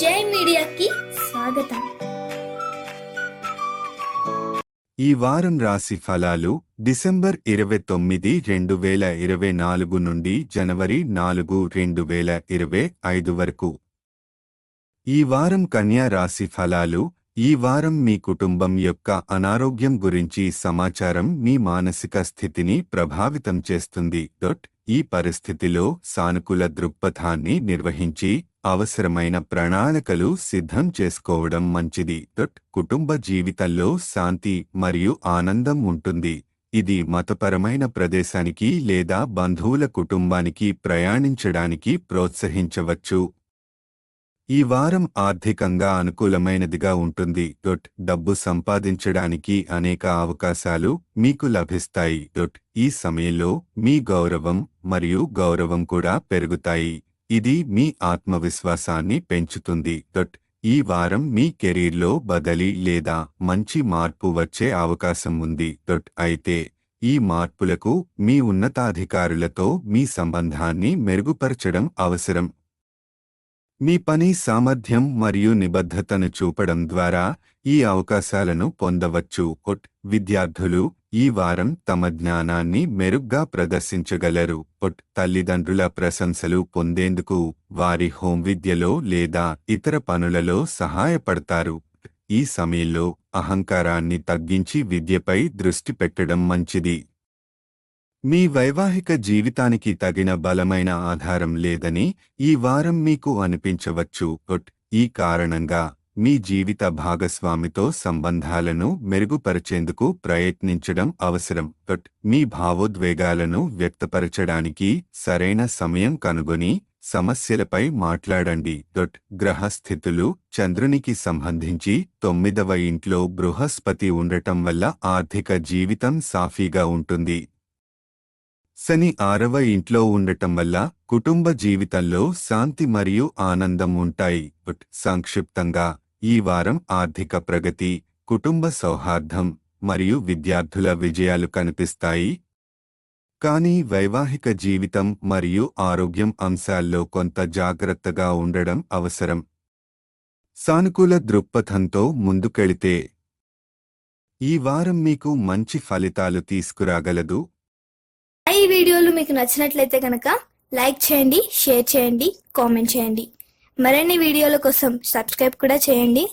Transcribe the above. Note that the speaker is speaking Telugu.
జై మీడియాకి స్వాగతం. ఈ వారం రాశి ఫలాలు డిసెంబర్ 29, 2024 నుండి జనవరి 4, 2025 వరకు. ఈ వారం కన్యా రాశి ఫలాలు. ఈ వారం మీ కుటుంబం యొక్క అనారోగ్యం గురించి సమాచారం మీ మానసిక స్థితిని ప్రభావితం చేస్తుంది. ఈ పరిస్థితిలో సానుకూల దృక్పథాన్ని నిర్వహించి అవసరమైన ప్రణాళికలు సిద్ధం చేసుకోవడం మంచిది. కుటుంబ జీవితంలో శాంతి మరియు ఆనందం ఉంటుంది. ఇది మతపరమైన ప్రదేశానికి లేదా బంధువుల కుటుంబానికి ప్రయాణించడానికి ప్రోత్సహించవచ్చు. ఈ వారం ఆర్థికంగా అనుకూలమైనదిగా ఉంటుంది. డబ్బు సంపాదించడానికి అనేక అవకాశాలు మీకు లభిస్తాయి. ఈ సమయంలో మీ గౌరవం మరియు గౌరవం కూడా పెరుగుతాయి. ఇది మీ ఆత్మవిశ్వాసాన్ని పెంచుతుంది. ఈ వారం మీ కెరీర్లో బదిలీ లేదా మంచి మార్పు వచ్చే అవకాశం ఉంది. అయితే ఈ మార్పులకు మీ ఉన్నతాధికారులతో మీ సంబంధాన్ని మెరుగుపరచడం అవసరం. మీ పని సామర్థ్యం మరియు నిబద్ధతను చూపడం ద్వారా ఈ అవకాశాలను పొందవచ్చు. విద్యార్థులు ఈ వారం తమ జ్ఞానాన్ని మెరుగ్గా ప్రదర్శించగలరు. తల్లిదండ్రుల ప్రశంసలు పొందేందుకు వారి హోం విద్యలో లేదా ఇతర పనులలో సహాయపడతారు. ఈ సమయంలో అహంకారాన్ని తగ్గించి విద్యపై దృష్టి పెట్టడం మంచిది. మీ వైవాహిక జీవితానికి తగిన బలమైన ఆధారం లేదని ఈ వారం మీకు అనిపించవచ్చు. ఈ కారణంగా మీ జీవిత భాగస్వామితో సంబంధాలను మెరుగుపరిచేందుకు ప్రయత్నించడం అవసరం. మీ భావోద్వేగాలను వ్యక్తపరచడానికి సరైన సమయం కనుగొని సమస్యలపై మాట్లాడండి. గ్రహస్థితులు చంద్రునికి సంబంధించి 9వ ఇంట్లో బృహస్పతి ఉండటం వల్ల ఆర్థిక జీవితం సాఫీగా ఉంటుంది. శని 6వ ఇంట్లో ఉండటం వల్ల కుటుంబ జీవితంలో శాంతి మరియు ఆనందం ఉంటాయి. సంక్షిప్తంగా ఈ వారం ఆర్థిక ప్రగతి, కుటుంబ సౌహార్దం మరియు విద్యార్థుల విజయాలు కనిపిస్తాయి. కానీ వైవాహిక జీవితం మరియు ఆరోగ్యం అంశాల్లో కొంత జాగ్రత్తగా ఉండడం అవసరం. సానుకూల దృక్పథంతో ముందుకెళితే ఈ వారం మీకు మంచి ఫలితాలు తీసుకురాగలదు. ఈ వీడియోలు మీకు నచ్చినట్లయితే కనుక లైక్ చేయండి, షేర్ చేయండి, కామెంట్ చేయండి. మరిన్ని వీడియోల కోసం సబ్స్క్రైబ్ కూడా చేయండి.